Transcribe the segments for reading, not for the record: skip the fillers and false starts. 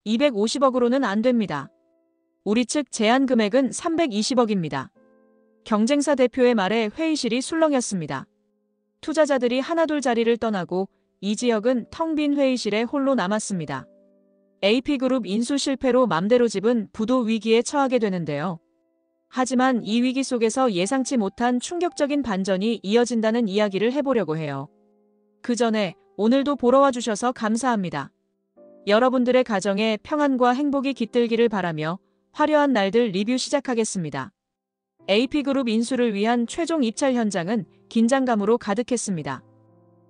250억으로는 안 됩니다. 우리 측 제안 금액은 320억입니다. 경쟁사 대표의 말에 회의실이 술렁였습니다. 투자자들이 하나둘 자리를 떠나고 이지혁은 텅 빈 회의실에 홀로 남았습니다. AP그룹 인수 실패로 맘대로집은 부도 위기에 처하게 되는데요. 하지만 이 위기 속에서 예상치 못한 충격적인 반전이 이어진다는 이야기를 해보려고 해요. 그 전에 오늘도 보러 와주셔서 감사합니다. 여러분들의 가정에 평안과 행복이 깃들기를 바라며 화려한 날들 리뷰 시작하겠습니다. AP그룹 인수를 위한 최종 입찰 현장은 긴장감으로 가득했습니다.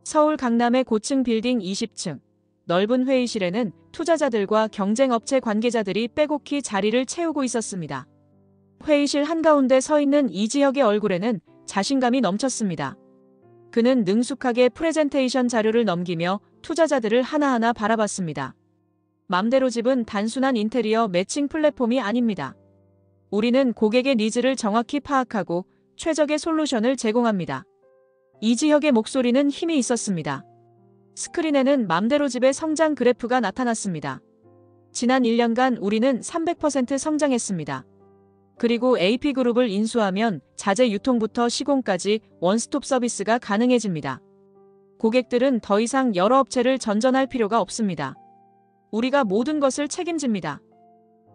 서울 강남의 고층 빌딩 20층, 넓은 회의실에는 투자자들과 경쟁업체 관계자들이 빼곡히 자리를 채우고 있었습니다. 회의실 한가운데 서 있는 이지혁의 얼굴에는 자신감이 넘쳤습니다. 그는 능숙하게 프레젠테이션 자료를 넘기며 투자자들을 하나하나 바라봤습니다. 맘대로집은 단순한 인테리어 매칭 플랫폼이 아닙니다. 우리는 고객의 니즈를 정확히 파악하고 최적의 솔루션을 제공합니다. 이지혁의 목소리는 힘이 있었습니다. 스크린에는 맘대로집의 성장 그래프가 나타났습니다. 지난 1년간 우리는 300% 성장했습니다. 그리고 AP그룹을 인수하면 자재 유통부터 시공까지 원스톱 서비스가 가능해집니다. 고객들은 더 이상 여러 업체를 전전할 필요가 없습니다. 우리가 모든 것을 책임집니다.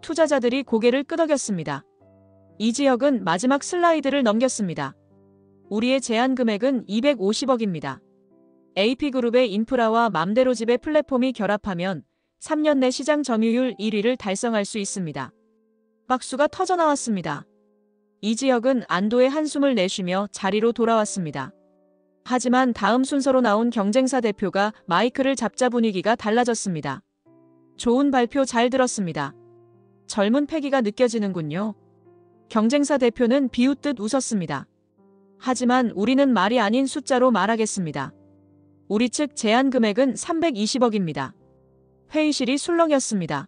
투자자들이 고개를 끄덕였습니다. 이지혁은 마지막 슬라이드를 넘겼습니다. 우리의 제안 금액은 250억입니다. AP그룹의 인프라와 맘대로집의 플랫폼이 결합하면 3년 내 시장 점유율 1위를 달성할 수 있습니다. 박수가 터져나왔습니다. 이지혁은 안도의 한숨을 내쉬며 자리로 돌아왔습니다. 하지만 다음 순서로 나온 경쟁사 대표가 마이크를 잡자 분위기가 달라졌습니다. 좋은 발표 잘 들었습니다. 젊은 패기가 느껴지는군요. 경쟁사 대표는 비웃듯 웃었습니다. 하지만 우리는 말이 아닌 숫자로 말하겠습니다. 우리 측 제안 금액은 320억입니다. 회의실이 술렁였습니다.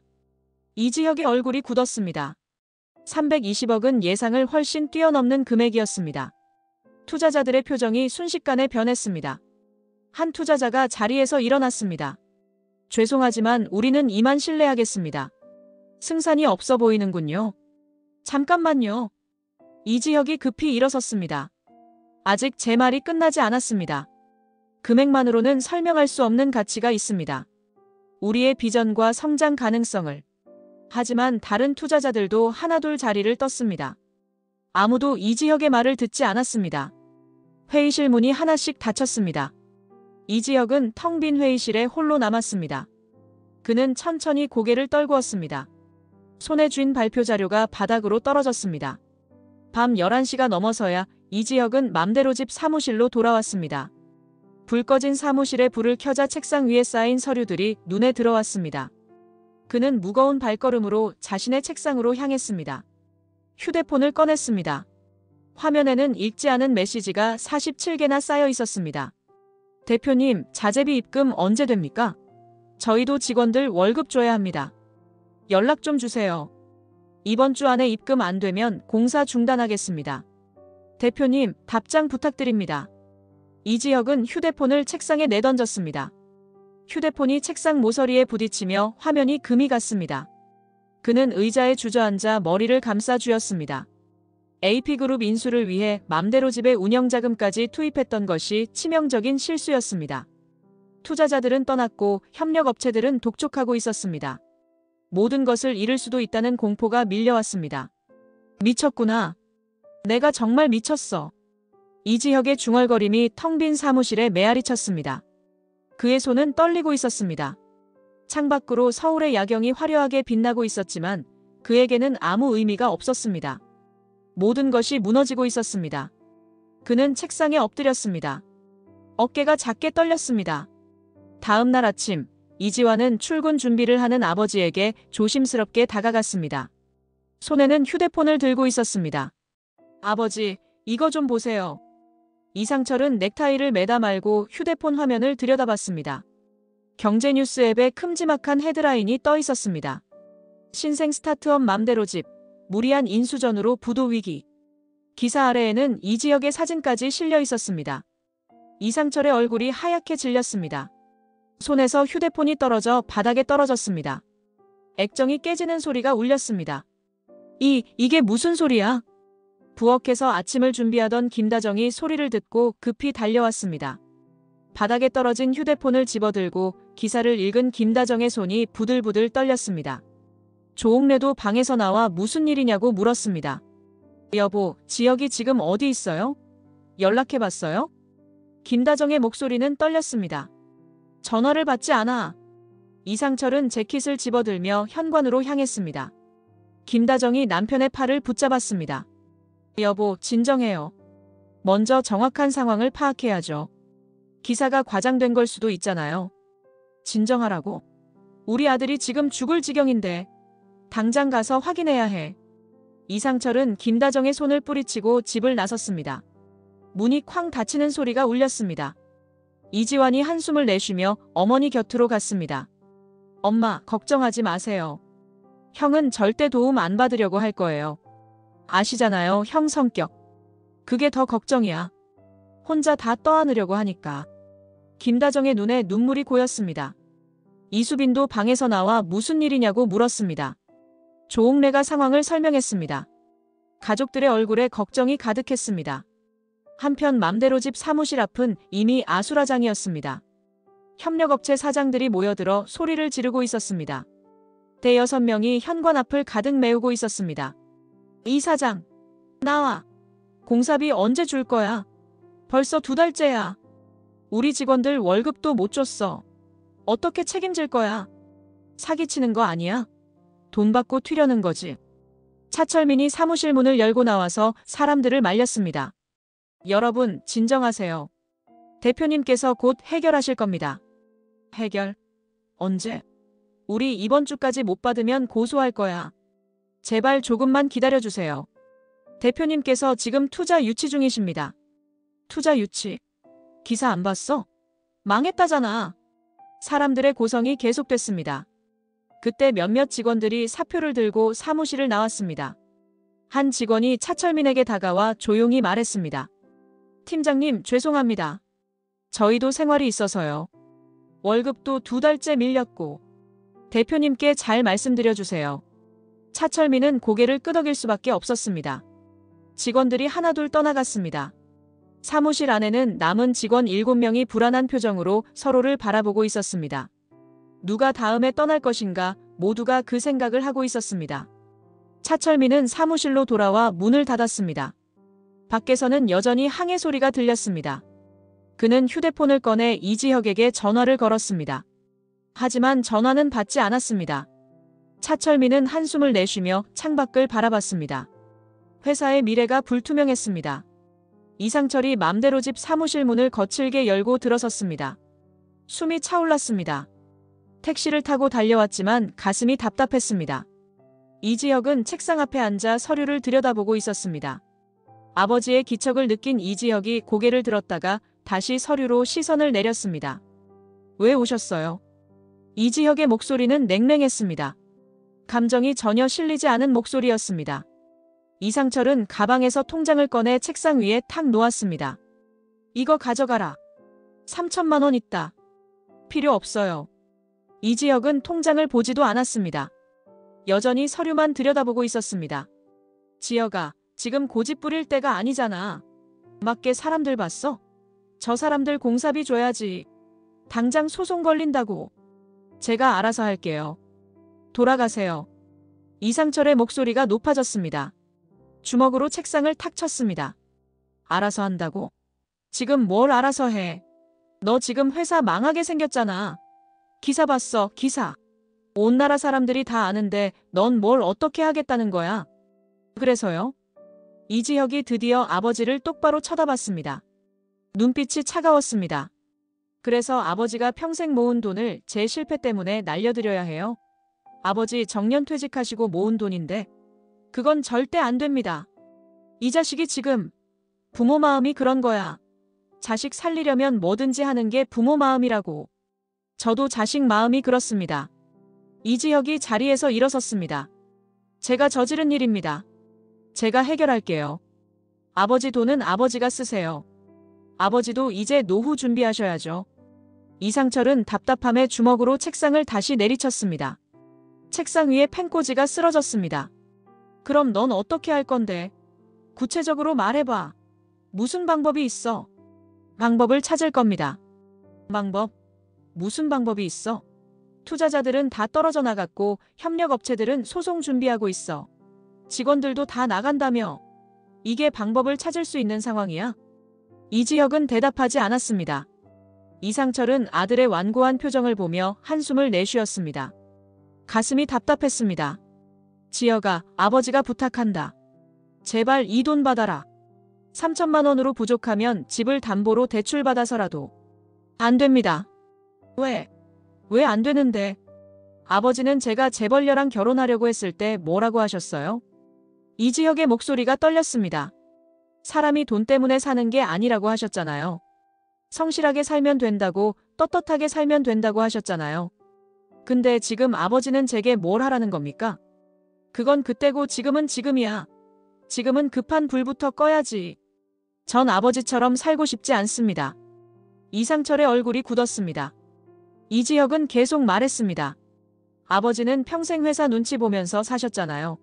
이지혁의 얼굴이 굳었습니다. 320억은 예상을 훨씬 뛰어넘는 금액이었습니다. 투자자들의 표정이 순식간에 변했습니다. 한 투자자가 자리에서 일어났습니다. 죄송하지만 우리는 이만 실례하겠습니다. 승산이 없어 보이는군요. 잠깐만요. 이지혁이 급히 일어섰습니다. 아직 제 말이 끝나지 않았습니다. 금액만으로는 설명할 수 없는 가치가 있습니다. 우리의 비전과 성장 가능성을. 하지만 다른 투자자들도 하나둘 자리를 떴습니다. 아무도 이지혁의 말을 듣지 않았습니다. 회의실 문이 하나씩 닫혔습니다. 이지혁은 텅 빈 회의실에 홀로 남았습니다. 그는 천천히 고개를 떨구었습니다. 손에 쥔 발표 자료가 바닥으로 떨어졌습니다. 밤 11시가 넘어서야 이지혁은 맘대로집 사무실로 돌아왔습니다. 불 꺼진 사무실에 불을 켜자 책상 위에 쌓인 서류들이 눈에 들어왔습니다. 그는 무거운 발걸음으로 자신의 책상으로 향했습니다. 휴대폰을 꺼냈습니다. 화면에는 읽지 않은 메시지가 47개나 쌓여 있었습니다. 대표님, 자재비 입금 언제 됩니까? 저희도 직원들 월급 줘야 합니다. 연락 좀 주세요. 이번 주 안에 입금 안 되면 공사 중단하겠습니다. 대표님, 답장 부탁드립니다. 이지혁은 휴대폰을 책상에 내던졌습니다. 휴대폰이 책상 모서리에 부딪히며 화면이 금이 갔습니다. 그는 의자에 주저앉아 머리를 감싸 쥐었습니다. AP그룹 인수를 위해 맘대로집의 운영자금까지 투입했던 것이 치명적인 실수였습니다. 투자자들은 떠났고 협력업체들은 독촉하고 있었습니다. 모든 것을 잃을 수도 있다는 공포가 밀려왔습니다. 미쳤구나. 내가 정말 미쳤어. 이지혁의 중얼거림이 텅 빈 사무실에 메아리 쳤습니다. 그의 손은 떨리고 있었습니다. 창밖으로 서울의 야경이 화려하게 빛나고 있었지만 그에게는 아무 의미가 없었습니다. 모든 것이 무너지고 있었습니다. 그는 책상에 엎드렸습니다. 어깨가 작게 떨렸습니다. 다음 날 아침, 이지환은 출근 준비를 하는 아버지에게 조심스럽게 다가갔습니다. 손에는 휴대폰을 들고 있었습니다. 아버지, 이거 좀 보세요. 이상철은 넥타이를 매다 말고 휴대폰 화면을 들여다봤습니다. 경제뉴스 앱에 큼지막한 헤드라인이 떠 있었습니다. 신생 스타트업 맘대로집, 무리한 인수전으로 부도 위기. 기사 아래에는 이지혁의 사진까지 실려 있었습니다. 이상철의 얼굴이 하얗게 질렸습니다. 손에서 휴대폰이 떨어져 바닥에 떨어졌습니다. 액정이 깨지는 소리가 울렸습니다. 이게 무슨 소리야? 부엌에서 아침을 준비하던 김다정이 소리를 듣고 급히 달려왔습니다. 바닥에 떨어진 휴대폰을 집어들고 기사를 읽은 김다정의 손이 부들부들 떨렸습니다. 조옥래도 방에서 나와 무슨 일이냐고 물었습니다. 여보, 지혁이 지금 어디 있어요? 연락해봤어요? 김다정의 목소리는 떨렸습니다. 전화를 받지 않아. 이상철은 재킷을 집어들며 현관으로 향했습니다. 김다정이 남편의 팔을 붙잡았습니다. 여보, 진정해요. 먼저 정확한 상황을 파악해야죠. 기사가 과장된 걸 수도 있잖아요. 진정하라고. 우리 아들이 지금 죽을 지경인데 당장 가서 확인해야 해. 이상철은 김다정의 손을 뿌리치고 집을 나섰습니다. 문이 쾅 닫히는 소리가 울렸습니다. 이지환이 한숨을 내쉬며 어머니 곁으로 갔습니다. 엄마, 걱정하지 마세요. 형은 절대 도움 안 받으려고 할 거예요. 아시잖아요, 형 성격. 그게 더 걱정이야. 혼자 다 떠안으려고 하니까. 김다정의 눈에 눈물이 고였습니다. 이수빈도 방에서 나와 무슨 일이냐고 물었습니다. 조옥래가 상황을 설명했습니다. 가족들의 얼굴에 걱정이 가득했습니다. 한편 맘대로 집 사무실 앞은 이미 아수라장이었습니다. 협력업체 사장들이 모여들어 소리를 지르고 있었습니다. 대여섯 명이 현관 앞을 가득 메우고 있었습니다. 이 사장, 나와. 공사비 언제 줄 거야? 벌써 2달째야. 우리 직원들 월급도 못 줬어. 어떻게 책임질 거야? 사기치는 거 아니야? 돈 받고 튀려는 거지. 차철민이 사무실 문을 열고 나와서 사람들을 말렸습니다. 여러분, 진정하세요. 대표님께서 곧 해결하실 겁니다. 해결? 언제? 우리 이번 주까지 못 받으면 고소할 거야. 제발 조금만 기다려주세요. 대표님께서 지금 투자 유치 중이십니다. 투자 유치? 기사 안 봤어? 망했다잖아. 사람들의 고성이 계속됐습니다. 그때 몇몇 직원들이 사표를 들고 사무실을 나왔습니다. 한 직원이 차철민에게 다가와 조용히 말했습니다. 팀장님, 죄송합니다. 저희도 생활이 있어서요. 월급도 2달째 밀렸고. 대표님께 잘 말씀드려주세요. 차철민은 고개를 끄덕일 수밖에 없었습니다. 직원들이 하나둘 떠나갔습니다. 사무실 안에는 남은 직원 7명이 불안한 표정으로 서로를 바라보고 있었습니다. 누가 다음에 떠날 것인가 모두가 그 생각을 하고 있었습니다. 차철민은 사무실로 돌아와 문을 닫았습니다. 밖에서는 여전히 항해 소리가 들렸습니다. 그는 휴대폰을 꺼내 이지혁에게 전화를 걸었습니다. 하지만 전화는 받지 않았습니다. 차철민은 한숨을 내쉬며 창밖을 바라봤습니다. 회사의 미래가 불투명했습니다. 이상철이 맘대로 집 사무실 문을 거칠게 열고 들어섰습니다. 숨이 차올랐습니다. 택시를 타고 달려왔지만 가슴이 답답했습니다. 이지혁은 책상 앞에 앉아 서류를 들여다보고 있었습니다. 아버지의 기척을 느낀 이지혁이 고개를 들었다가 다시 서류로 시선을 내렸습니다. 왜 오셨어요? 이지혁의 목소리는 냉랭했습니다. 감정이 전혀 실리지 않은 목소리였습니다. 이상철은 가방에서 통장을 꺼내 책상 위에 탁 놓았습니다. 이거 가져가라. 3천만 원 있다. 필요 없어요. 이지혁은 통장을 보지도 않았습니다. 여전히 서류만 들여다보고 있었습니다. 지혁아, 지금 고집 부릴 때가 아니잖아. 맞게 사람들 봤어? 저 사람들 공사비 줘야지. 당장 소송 걸린다고. 제가 알아서 할게요. 돌아가세요. 이상철의 목소리가 높아졌습니다. 주먹으로 책상을 탁 쳤습니다. 알아서 한다고? 지금 뭘 알아서 해? 너 지금 회사 망하게 생겼잖아. 기사 봤어, 기사. 온 나라 사람들이 다 아는데 넌 뭘 어떻게 하겠다는 거야? 그래서요? 이지혁이 드디어 아버지를 똑바로 쳐다봤습니다. 눈빛이 차가웠습니다. 그래서 아버지가 평생 모은 돈을 제 실패 때문에 날려드려야 해요? 아버지 정년 퇴직하시고 모은 돈인데 그건 절대 안 됩니다. 이 자식이 지금 부모 마음이 그런 거야. 자식 살리려면 뭐든지 하는 게 부모 마음이라고. 저도 자식 마음이 그렇습니다. 이지혁이 자리에서 일어섰습니다. 제가 저지른 일입니다. 제가 해결할게요. 아버지 돈은 아버지가 쓰세요. 아버지도 이제 노후 준비하셔야죠. 이상철은 답답함에 주먹으로 책상을 다시 내리쳤습니다. 책상 위에 펜꽂이가 쓰러졌습니다. 그럼 넌 어떻게 할 건데? 구체적으로 말해봐. 무슨 방법이 있어? 방법을 찾을 겁니다. 방법? 무슨 방법이 있어? 투자자들은 다 떨어져 나갔고 협력업체들은 소송 준비하고 있어. 직원들도 다 나간다며. 이게 방법을 찾을 수 있는 상황이야? 이지혁은 대답하지 않았습니다. 이상철은 아들의 완고한 표정을 보며 한숨을 내쉬었습니다. 가슴이 답답했습니다. 지혁아, 아버지가 부탁한다. 제발 이 돈 받아라. 3천만 원으로 부족하면 집을 담보로 대출받아서라도. 안 됩니다. 왜? 왜 안 되는데? 아버지는 제가 재벌녀랑 결혼하려고 했을 때 뭐라고 하셨어요? 이지혁의 목소리가 떨렸습니다. 사람이 돈 때문에 사는 게 아니라고 하셨잖아요. 성실하게 살면 된다고, 떳떳하게 살면 된다고 하셨잖아요. 근데 지금 아버지는 제게 뭘 하라는 겁니까? 그건 그때고 지금은 지금이야. 지금은 급한 불부터 꺼야지. 전 아버지처럼 살고 싶지 않습니다. 이상철의 얼굴이 굳었습니다. 이지혁은 계속 말했습니다. 아버지는 평생 회사 눈치 보면서 사셨잖아요.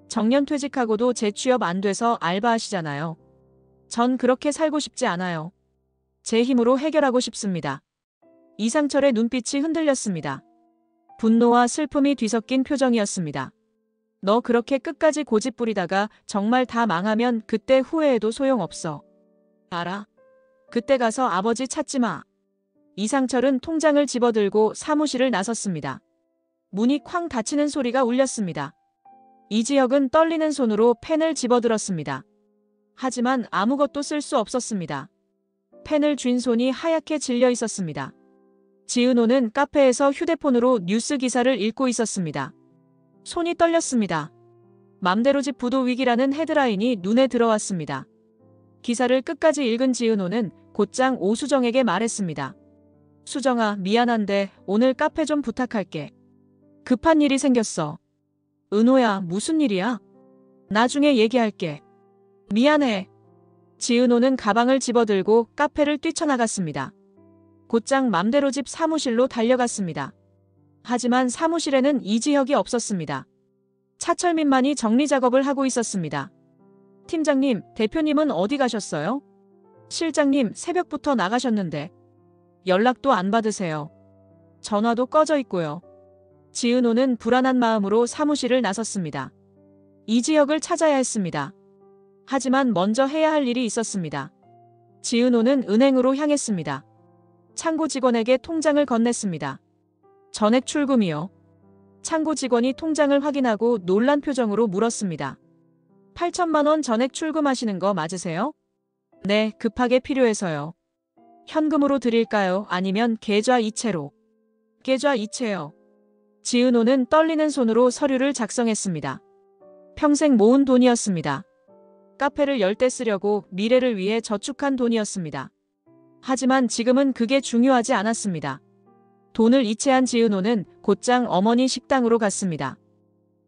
정년 퇴직하고도 재취업 안 돼서 알바하시잖아요. 전 그렇게 살고 싶지 않아요. 제 힘으로 해결하고 싶습니다. 이상철의 눈빛이 흔들렸습니다. 분노와 슬픔이 뒤섞인 표정이었습니다. 너 그렇게 끝까지 고집 부리다가 정말 다 망하면 그때 후회해도 소용없어. 알아? 그때 가서 아버지 찾지 마. 이상철은 통장을 집어들고 사무실을 나섰습니다. 문이 쾅 닫히는 소리가 울렸습니다. 이지혁은 떨리는 손으로 펜을 집어들었습니다. 하지만 아무것도 쓸 수 없었습니다. 펜을 쥔 손이 하얗게 질려 있었습니다. 지은호는 카페에서 휴대폰으로 뉴스 기사를 읽고 있었습니다. 손이 떨렸습니다. 맘대로 집 부도 위기라는 헤드라인이 눈에 들어왔습니다. 기사를 끝까지 읽은 지은호는 곧장 오수정에게 말했습니다. 수정아, 미안한데 오늘 카페 좀 부탁할게. 급한 일이 생겼어. 은호야, 무슨 일이야? 나중에 얘기할게. 미안해. 지은호는 가방을 집어들고 카페를 뛰쳐나갔습니다. 곧장 맘대로 집 사무실로 달려갔습니다. 하지만 사무실에는 이지혁이 없었습니다. 차철민만이 정리 작업을 하고 있었습니다. 팀장님, 대표님은 어디 가셨어요? 실장님, 새벽부터 나가셨는데. 연락도 안 받으세요. 전화도 꺼져 있고요. 지은호는 불안한 마음으로 사무실을 나섰습니다. 이지혁을 찾아야 했습니다. 하지만 먼저 해야 할 일이 있었습니다. 지은호는 은행으로 향했습니다. 창고 직원에게 통장을 건넸습니다. 전액 출금이요. 창고 직원이 통장을 확인하고 놀란 표정으로 물었습니다. 8천만 원 전액 출금하시는 거 맞으세요? 네, 급하게 필요해서요. 현금으로 드릴까요? 아니면 계좌 이체로? 계좌 이체요. 지은호는 떨리는 손으로 서류를 작성했습니다. 평생 모은 돈이었습니다. 카페를 열 때 쓰려고 미래를 위해 저축한 돈이었습니다. 하지만 지금은 그게 중요하지 않았습니다. 돈을 이체한 지은호는 곧장 어머니 식당으로 갔습니다.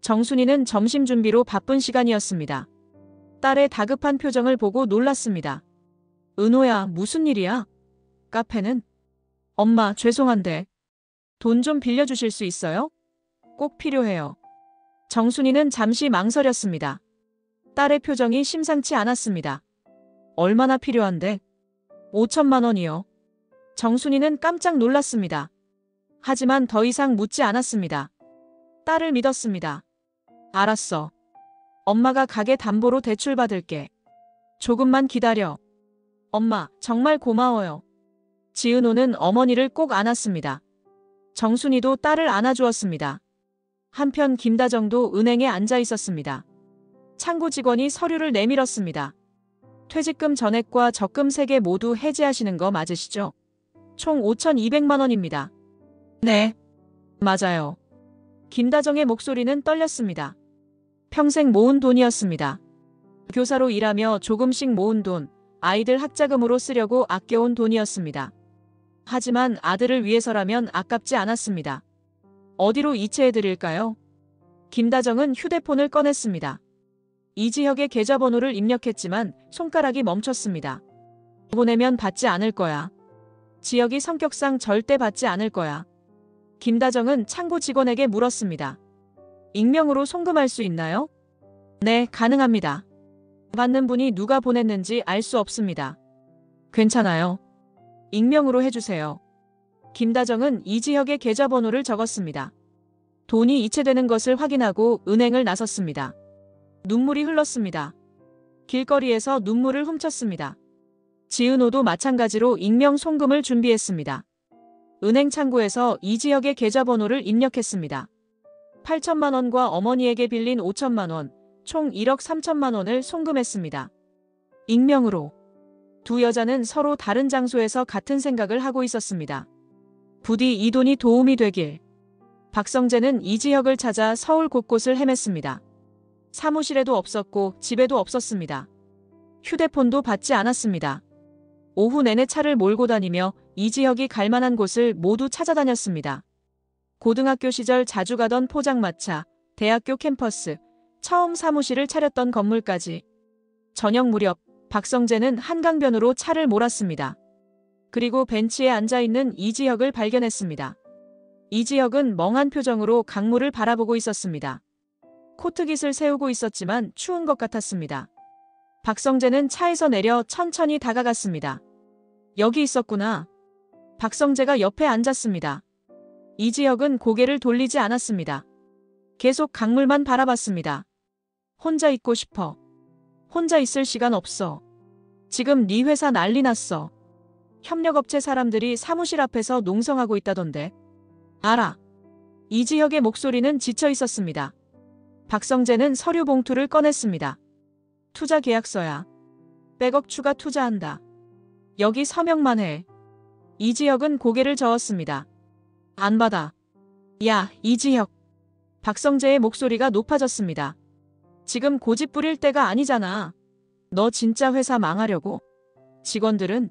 정순이는 점심 준비로 바쁜 시간이었습니다. 딸의 다급한 표정을 보고 놀랐습니다. 은호야, 무슨 일이야? 카페는? 엄마, 죄송한데. 돈 좀 빌려주실 수 있어요? 꼭 필요해요. 정순이는 잠시 망설였습니다. 딸의 표정이 심상치 않았습니다. 얼마나 필요한데? 5천만 원이요. 정순이는 깜짝 놀랐습니다. 하지만 더 이상 묻지 않았습니다. 딸을 믿었습니다. 알았어. 엄마가 가게 담보로 대출 받을게. 조금만 기다려. 엄마, 정말 고마워요. 지은호는 어머니를 꼭 안았습니다. 정순이도 딸을 안아주었습니다. 한편 김다정도 은행에 앉아 있었습니다. 창고 직원이 서류를 내밀었습니다. 퇴직금 전액과 적금 3개 모두 해지하시는 거 맞으시죠? 총 5,200만 원입니다. 네, 맞아요. 김다정의 목소리는 떨렸습니다. 평생 모은 돈이었습니다. 교사로 일하며 조금씩 모은 돈, 아이들 학자금으로 쓰려고 아껴온 돈이었습니다. 하지만 아들을 위해서라면 아깝지 않았습니다. 어디로 이체해드릴까요? 김다정은 휴대폰을 꺼냈습니다. 이지혁의 계좌번호를 입력했지만 손가락이 멈췄습니다. 보내면 받지 않을 거야. 지혁이 성격상 절대 받지 않을 거야. 김다정은 창고 직원에게 물었습니다. 익명으로 송금할 수 있나요? 네, 가능합니다. 받는 분이 누가 보냈는지 알 수 없습니다. 괜찮아요. 익명으로 해주세요. 김다정은 이지혁의 계좌번호를 적었습니다. 돈이 이체되는 것을 확인하고 은행을 나섰습니다. 눈물이 흘렀습니다. 길거리에서 눈물을 훔쳤습니다. 지은호도 마찬가지로 익명 송금을 준비했습니다. 은행 창구에서 이지혁의 계좌번호를 입력했습니다. 8천만 원과 어머니에게 빌린 5천만 원, 총 1억 3천만 원을 송금했습니다. 익명으로. 두 여자는 서로 다른 장소에서 같은 생각을 하고 있었습니다. 부디 이 돈이 도움이 되길. 박성재는 이지혁을 찾아 서울 곳곳을 헤맸습니다. 사무실에도 없었고 집에도 없었습니다. 휴대폰도 받지 않았습니다. 오후 내내 차를 몰고 다니며 이지혁이 갈 만한 곳을 모두 찾아다녔습니다. 고등학교 시절 자주 가던 포장마차, 대학교 캠퍼스, 처음 사무실을 차렸던 건물까지. 저녁 무렵 박성재는 한강변으로 차를 몰았습니다. 그리고 벤치에 앉아있는 이지혁을 발견했습니다. 이지혁은 멍한 표정으로 강물을 바라보고 있었습니다. 코트깃을 세우고 있었지만 추운 것 같았습니다. 박성재는 차에서 내려 천천히 다가갔습니다. 여기 있었구나. 박성재가 옆에 앉았습니다. 이지혁은 고개를 돌리지 않았습니다. 계속 강물만 바라봤습니다. 혼자 있고 싶어. 혼자 있을 시간 없어. 지금 네 회사 난리 났어. 협력업체 사람들이 사무실 앞에서 농성하고 있다던데. 알아. 이지혁의 목소리는 지쳐 있었습니다. 박성재는 서류 봉투를 꺼냈습니다. 투자 계약서야. 100억 추가 투자한다. 여기 서명만 해. 이지혁은 고개를 저었습니다. 안 받아. 야, 이지혁. 박성재의 목소리가 높아졌습니다. 지금 고집 부릴 때가 아니잖아. 너 진짜 회사 망하려고? 직원들은?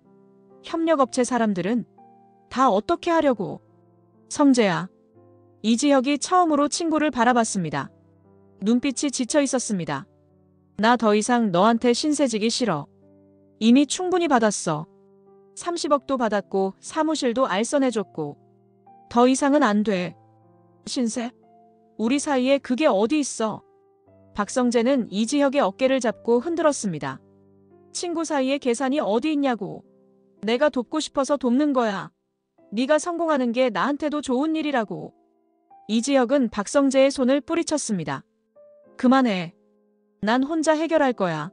협력업체 사람들은? 다 어떻게 하려고? 성재야. 이지혁이 처음으로 친구를 바라봤습니다. 눈빛이 지쳐 있었습니다. 나 더 이상 너한테 신세지기 싫어. 이미 충분히 받았어. 30억도 받았고 사무실도 알선해줬고. 더 이상은 안 돼. 신세? 우리 사이에 그게 어디 있어? 박성재는 이지혁의 어깨를 잡고 흔들었습니다. 친구 사이에 계산이 어디 있냐고. 내가 돕고 싶어서 돕는 거야. 네가 성공하는 게 나한테도 좋은 일이라고. 이지혁은 박성재의 손을 뿌리쳤습니다. 그만해. 난 혼자 해결할 거야.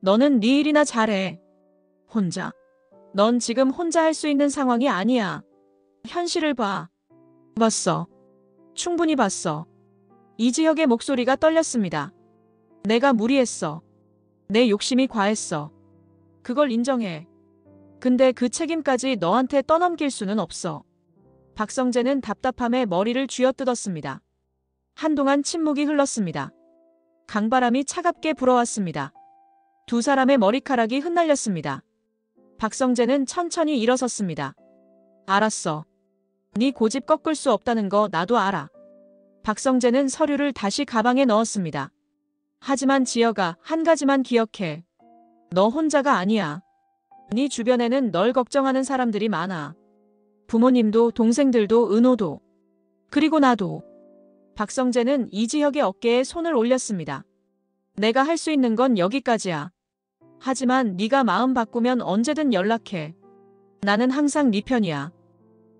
너는 네 일이나 잘해. 혼자? 넌 지금 혼자 할 수 있는 상황이 아니야. 현실을 봐. 봤어. 충분히 봤어. 이지혁의 목소리가 떨렸습니다. 내가 무리했어. 내 욕심이 과했어. 그걸 인정해. 근데 그 책임까지 너한테 떠넘길 수는 없어. 박성재는 답답함에 머리를 쥐어뜯었습니다. 한동안 침묵이 흘렀습니다. 강바람이 차갑게 불어왔습니다. 두 사람의 머리카락이 흩날렸습니다. 박성재는 천천히 일어섰습니다. 알았어. 네 고집 꺾을 수 없다는 거 나도 알아. 박성재는 서류를 다시 가방에 넣었습니다. 하지만 지혁아, 한 가지만 기억해. 너 혼자가 아니야. 네 주변에는 널 걱정하는 사람들이 많아. 부모님도 동생들도 은호도. 그리고 나도. 박성재는 이지혁의 어깨에 손을 올렸습니다. 내가 할 수 있는 건 여기까지야. 하지만 네가 마음 바꾸면 언제든 연락해. 나는 항상 네 편이야.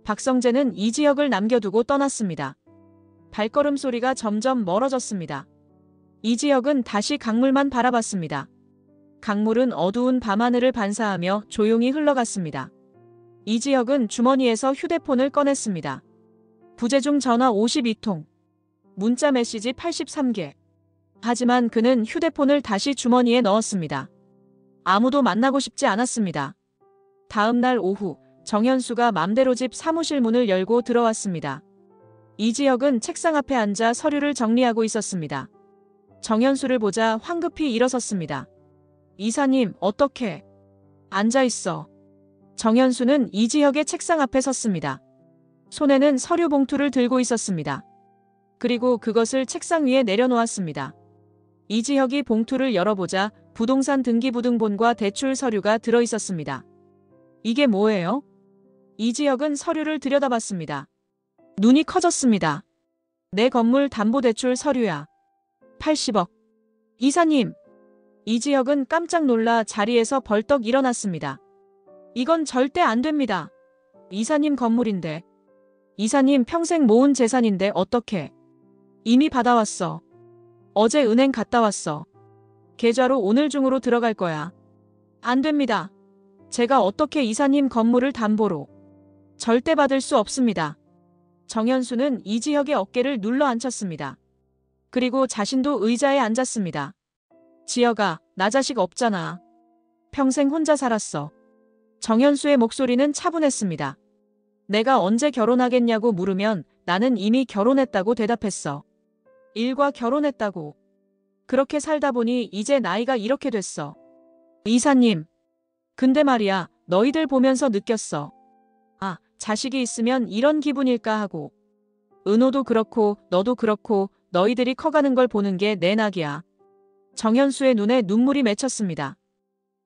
박성재는 이지혁을 남겨두고 떠났습니다. 발걸음 소리가 점점 멀어졌습니다. 이지혁은 다시 강물만 바라봤습니다. 강물은 어두운 밤하늘을 반사하며 조용히 흘러갔습니다. 이지혁은 주머니에서 휴대폰을 꺼냈습니다. 부재중 전화 52통. 문자 메시지 83개. 하지만 그는 휴대폰을 다시 주머니에 넣었습니다. 아무도 만나고 싶지 않았습니다. 다음 날 오후 정현수가 맘대로 집 사무실 문을 열고 들어왔습니다. 이지혁은 책상 앞에 앉아 서류를 정리하고 있었습니다. 정현수를 보자 황급히 일어섰습니다. 이사님, 어떻게? 앉아있어. 정현수는 이지혁의 책상 앞에 섰습니다. 손에는 서류 봉투를 들고 있었습니다. 그리고 그것을 책상 위에 내려놓았습니다. 이지혁이 봉투를 열어보자 부동산 등기부등본과 대출 서류가 들어있었습니다. 이게 뭐예요? 이지혁은 서류를 들여다봤습니다. 눈이 커졌습니다. 내 건물 담보대출 서류야. 80억. 이사님. 이지혁은 깜짝 놀라 자리에서 벌떡 일어났습니다. 이건 절대 안 됩니다. 이사님 건물인데. 이사님 평생 모은 재산인데 어떡해. 이미 받아왔어. 어제 은행 갔다 왔어. 계좌로 오늘 중으로 들어갈 거야. 안 됩니다. 제가 어떻게 이사님 건물을 담보로. 절대 받을 수 없습니다. 정현수는 이지혁의 어깨를 눌러 앉혔습니다. 그리고 자신도 의자에 앉았습니다. 지혁아, 나 자식 없잖아. 평생 혼자 살았어. 정현수의 목소리는 차분했습니다. 내가 언제 결혼하겠냐고 물으면 나는 이미 결혼했다고 대답했어. 일과 결혼했다고. 그렇게 살다 보니 이제 나이가 이렇게 됐어. 이사님. 근데 말이야, 너희들 보면서 느꼈어. 아, 자식이 있으면 이런 기분일까 하고. 은호도 그렇고 너도 그렇고 너희들이 커가는 걸 보는 게 내 낙이야. 정현수의 눈에 눈물이 맺혔습니다.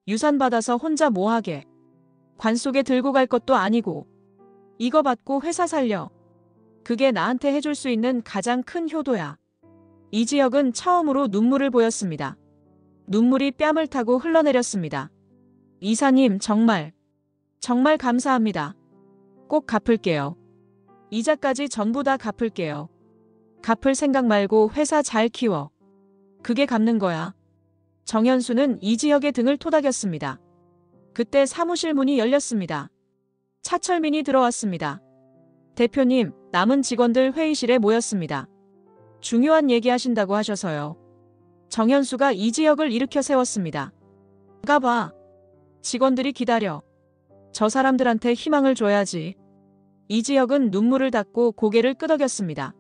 유산 받아서 혼자 뭐하게. 관 속에 들고 갈 것도 아니고. 이거 받고 회사 살려. 그게 나한테 해줄 수 있는 가장 큰 효도야. 이지혁은 처음으로 눈물을 보였습니다. 눈물이 뺨을 타고 흘러내렸습니다. 이사님 정말 감사합니다. 꼭 갚을게요. 이자까지 전부 다 갚을게요. 갚을 생각 말고 회사 잘 키워. 그게 갚는 거야. 정현수는 이지혁의 등을 토닥였습니다. 그때 사무실 문이 열렸습니다. 차철민이 들어왔습니다. 대표님, 남은 직원들 회의실에 모였습니다. 중요한 얘기하신다고 하셔서요. 정현수가 이지혁을 일으켜 세웠습니다. 가봐. 직원들이 기다려. 저 사람들한테 희망을 줘야지. 이지혁은 눈물을 닦고 고개를 끄덕였습니다.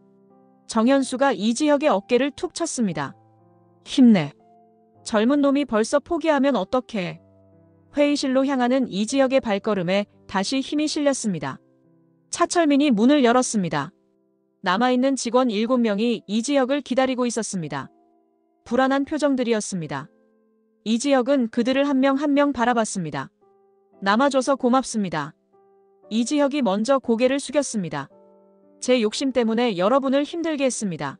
정현수가 이지혁의 어깨를 툭 쳤습니다. 힘내. 젊은 놈이 벌써 포기하면 어떡해. 회의실로 향하는 이지혁의 발걸음에 다시 힘이 실렸습니다. 차철민이 문을 열었습니다. 남아있는 직원 7명이 이지혁을 기다리고 있었습니다. 불안한 표정들이었습니다. 이지혁은 그들을 한 명 한 명 바라봤습니다. 남아줘서 고맙습니다. 이지혁이 먼저 고개를 숙였습니다. 제 욕심 때문에 여러분을 힘들게 했습니다.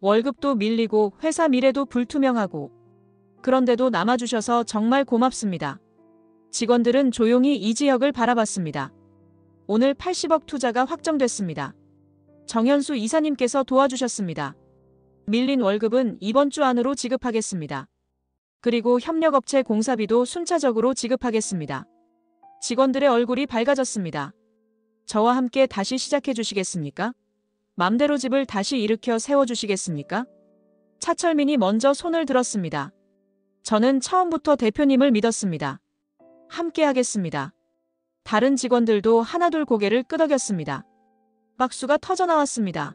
월급도 밀리고 회사 미래도 불투명하고. 그런데도 남아주셔서 정말 고맙습니다. 직원들은 조용히 이지혁을 바라봤습니다. 오늘 80억 투자가 확정됐습니다. 정현수 이사님께서 도와주셨습니다. 밀린 월급은 이번 주 안으로 지급하겠습니다. 그리고 협력업체 공사비도 순차적으로 지급하겠습니다. 직원들의 얼굴이 밝아졌습니다. 저와 함께 다시 시작해 주시겠습니까? 맘대로 집을 다시 일으켜 세워주시겠습니까? 차철민이 먼저 손을 들었습니다. 저는 처음부터 대표님을 믿었습니다. 함께 하겠습니다. 다른 직원들도 하나둘 고개를 끄덕였습니다. 박수가 터져나왔습니다.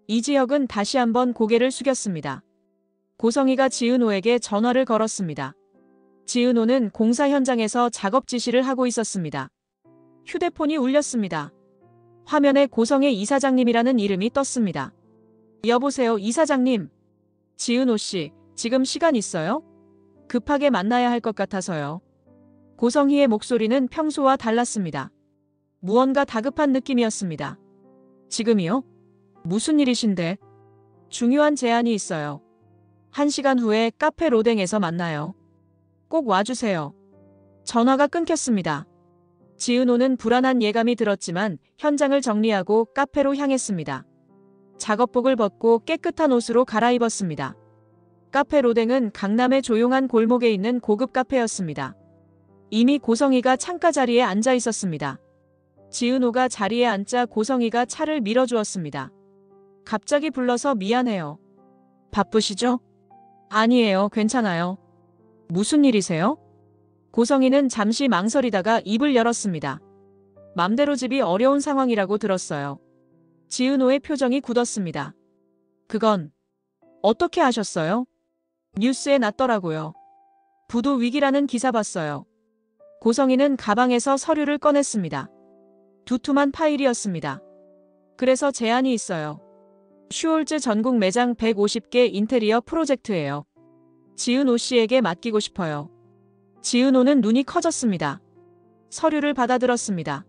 이지혁은 다시 한번 고개를 숙였습니다. 고성희가 지은호에게 전화를 걸었습니다. 지은호는 공사 현장에서 작업 지시를 하고 있었습니다. 휴대폰이 울렸습니다. 화면에 고성희 이사장님이라는 이름이 떴습니다. 여보세요, 이사장님. 지은호 씨, 지금 시간 있어요? 급하게 만나야 할 것 같아서요. 고성희의 목소리는 평소와 달랐습니다. 무언가 다급한 느낌이었습니다. 지금이요? 무슨 일이신데? 중요한 제안이 있어요. 1시간 후에 카페 로댕에서 만나요. 꼭 와주세요. 전화가 끊겼습니다. 지은호는 불안한 예감이 들었지만 현장을 정리하고 카페로 향했습니다. 작업복을 벗고 깨끗한 옷으로 갈아입었습니다. 카페 로댕은 강남의 조용한 골목에 있는 고급 카페였습니다. 이미 고성희가 창가 자리에 앉아 있었습니다. 지은호가 자리에 앉자 고성희가 차를 밀어주었습니다. 갑자기 불러서 미안해요. 바쁘시죠? 아니에요, 괜찮아요. 무슨 일이세요? 고성희는 잠시 망설이다가 입을 열었습니다. 맘대로 집이 어려운 상황이라고 들었어요. 지은호의 표정이 굳었습니다. 그건 어떻게 아셨어요? 뉴스에 났더라고요. 부도 위기라는 기사 봤어요. 고성희는 가방에서 서류를 꺼냈습니다. 두툼한 파일이었습니다. 그래서 제안이 있어요. 슈홀즈 전국 매장 150개 인테리어 프로젝트예요. 지은호 씨에게 맡기고 싶어요. 지은호는 눈이 커졌습니다. 서류를 받아들었습니다.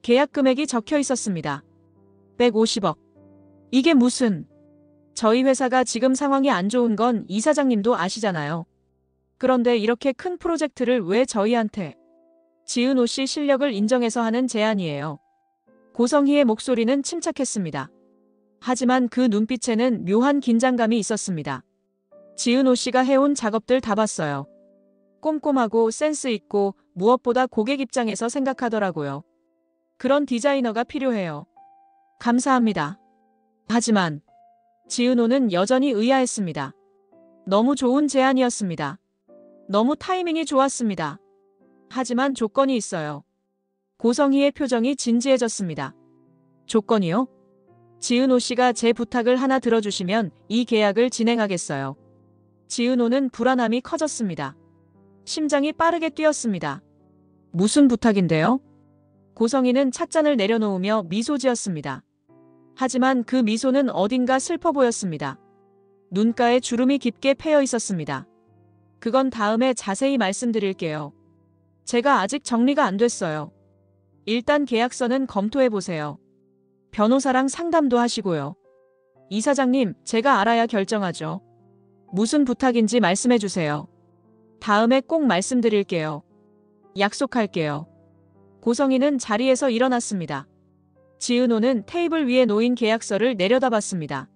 계약 금액이 적혀 있었습니다. 150억. 이게 무슨... 저희 회사가 지금 상황이 안 좋은 건 이사장님도 아시잖아요. 그런데 이렇게 큰 프로젝트를 왜 저희한테... 지은호 씨 실력을 인정해서 하는 제안이에요. 고성희의 목소리는 침착했습니다. 하지만 그 눈빛에는 묘한 긴장감이 있었습니다. 지은호 씨가 해온 작업들 다 봤어요. 꼼꼼하고 센스 있고 무엇보다 고객 입장에서 생각하더라고요. 그런 디자이너가 필요해요. 감사합니다. 하지만 지은호는 여전히 의아했습니다. 너무 좋은 제안이었습니다. 너무 타이밍이 좋았습니다. 하지만 조건이 있어요. 고성희의 표정이 진지해졌습니다. 조건이요? 지은호 씨가 제 부탁을 하나 들어주시면 이 계약을 진행하겠어요. 지은호는 불안함이 커졌습니다. 심장이 빠르게 뛰었습니다. 무슨 부탁인데요? 고성희는 찻잔을 내려놓으며 미소 지었습니다. 하지만 그 미소는 어딘가 슬퍼 보였습니다. 눈가에 주름이 깊게 패여 있었습니다. 그건 다음에 자세히 말씀드릴게요. 제가 아직 정리가 안 됐어요. 일단 계약서는 검토해보세요. 변호사랑 상담도 하시고요. 이사장님, 제가 알아야 결정하죠. 무슨 부탁인지 말씀해주세요. 다음에 꼭 말씀드릴게요. 약속할게요. 고성희는 자리에서 일어났습니다. 지은호는 테이블 위에 놓인 계약서를 내려다봤습니다.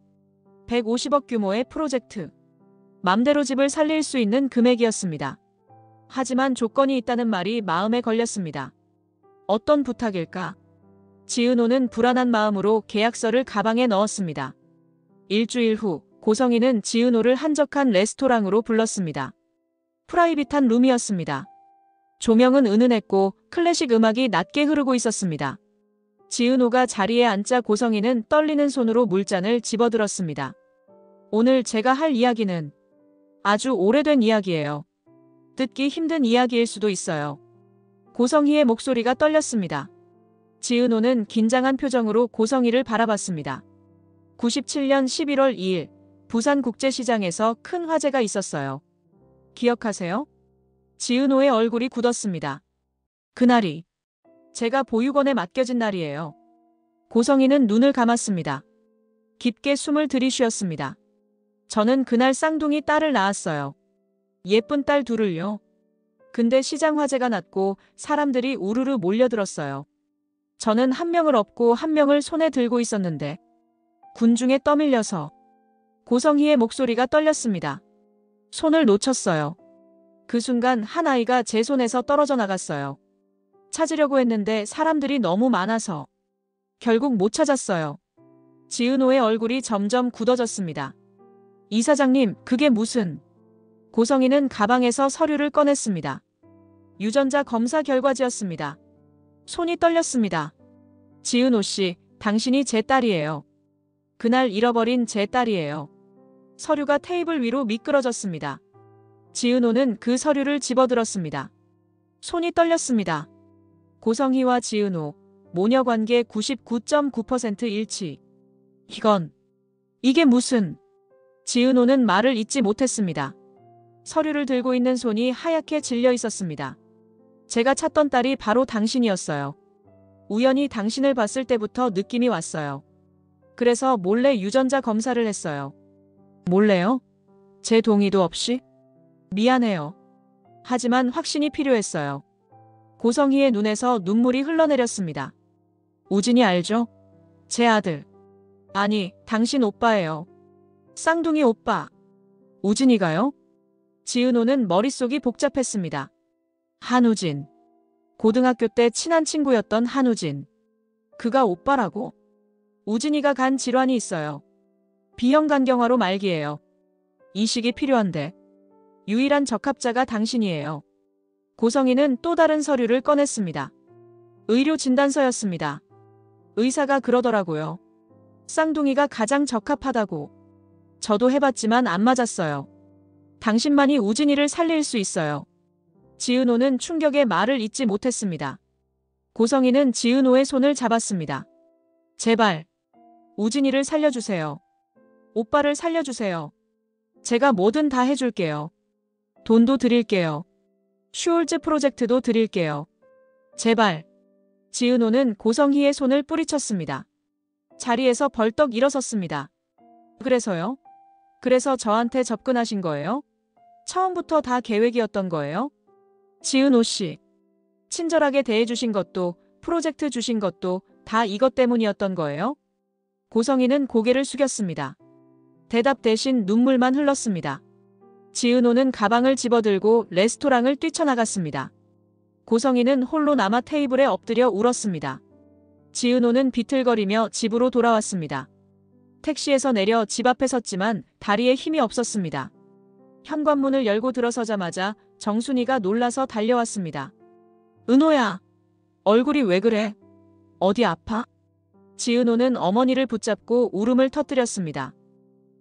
150억 규모의 프로젝트. 맘대로 집을 살릴 수 있는 금액이었습니다. 하지만 조건이 있다는 말이 마음에 걸렸습니다. 어떤 부탁일까? 지은호는 불안한 마음으로 계약서를 가방에 넣었습니다. 일주일 후 고성희는 지은호를 한적한 레스토랑으로 불렀습니다. 프라이빗한 룸이었습니다. 조명은 은은했고 클래식 음악이 낮게 흐르고 있었습니다. 지은호가 자리에 앉자 고성희는 떨리는 손으로 물잔을 집어들었습니다. 오늘 제가 할 이야기는 아주 오래된 이야기예요. 듣기 힘든 이야기일 수도 있어요. 고성희의 목소리가 떨렸습니다. 지은호는 긴장한 표정으로 고성희를 바라봤습니다. 97년 11월 2일 부산국제시장에서 큰 화재가 있었어요. 기억하세요? 지은호의 얼굴이 굳었습니다. 그날이 제가 보육원에 맡겨진 날이에요. 고성희는 눈을 감았습니다. 깊게 숨을 들이쉬었습니다. 저는 그날 쌍둥이 딸을 낳았어요. 예쁜 딸 둘을요. 근데 시장 화재가 났고 사람들이 우르르 몰려들었어요. 저는 한 명을 업고 한 명을 손에 들고 있었는데 군중에 떠밀려서 고성희의 목소리가 떨렸습니다. 손을 놓쳤어요. 그 순간 한 아이가 제 손에서 떨어져 나갔어요. 찾으려고 했는데 사람들이 너무 많아서 결국 못 찾았어요. 지은호의 얼굴이 점점 굳어졌습니다. 이사장님, 그게 무슨... 고성희는 가방에서 서류를 꺼냈습니다. 유전자 검사 결과지였습니다. 손이 떨렸습니다. 지은호 씨, 당신이 제 딸이에요. 그날 잃어버린 제 딸이에요. 서류가 테이블 위로 미끄러졌습니다. 지은호는 그 서류를 집어들었습니다. 손이 떨렸습니다. 고성희와 지은호, 모녀관계 99.9% 일치. 이게 무슨... 지은호는 말을 잇지 못했습니다. 서류를 들고 있는 손이 하얗게 질려 있었습니다. 제가 찾던 딸이 바로 당신이었어요. 우연히 당신을 봤을 때부터 느낌이 왔어요. 그래서 몰래 유전자 검사를 했어요. 몰래요? 제 동의도 없이? 미안해요. 하지만 확신이 필요했어요. 고성희의 눈에서 눈물이 흘러내렸습니다. 우진이 알죠? 제 아들. 아니, 당신 오빠예요. 쌍둥이 오빠. 우진이가요? 지은호는 머릿속이 복잡했습니다. 한우진. 고등학교 때 친한 친구였던 한우진. 그가 오빠라고? 우진이가 간 질환이 있어요. 비형간경화로 말기예요. 이식이 필요한데. 유일한 적합자가 당신이에요. 고성희는 또 다른 서류를 꺼냈습니다. 의료 진단서였습니다. 의사가 그러더라고요. 쌍둥이가 가장 적합하다고. 저도 해봤지만 안 맞았어요. 당신만이 우진이를 살릴 수 있어요. 지은호는 충격에 말을 잇지 못했습니다. 고성희는 지은호의 손을 잡았습니다. 제발, 우진이를 살려주세요. 오빠를 살려주세요. 제가 뭐든 다 해줄게요. 돈도 드릴게요. 슈올즈 프로젝트도 드릴게요. 제발. 지은호는 고성희의 손을 뿌리쳤습니다. 자리에서 벌떡 일어섰습니다. 그래서요? 그래서 저한테 접근하신 거예요? 처음부터 다 계획이었던 거예요? 지은호 씨. 친절하게 대해주신 것도, 프로젝트 주신 것도 다 이것 때문이었던 거예요? 고성희는 고개를 숙였습니다. 대답 대신 눈물만 흘렀습니다. 지은호는 가방을 집어들고 레스토랑을 뛰쳐나갔습니다. 고성희는 홀로 남아 테이블에 엎드려 울었습니다. 지은호는 비틀거리며 집으로 돌아왔습니다. 택시에서 내려 집 앞에 섰지만 다리에 힘이 없었습니다. 현관문을 열고 들어서자마자 정순이가 놀라서 달려왔습니다. 은호야, 얼굴이 왜 그래? 어디 아파? 지은호는 어머니를 붙잡고 울음을 터뜨렸습니다.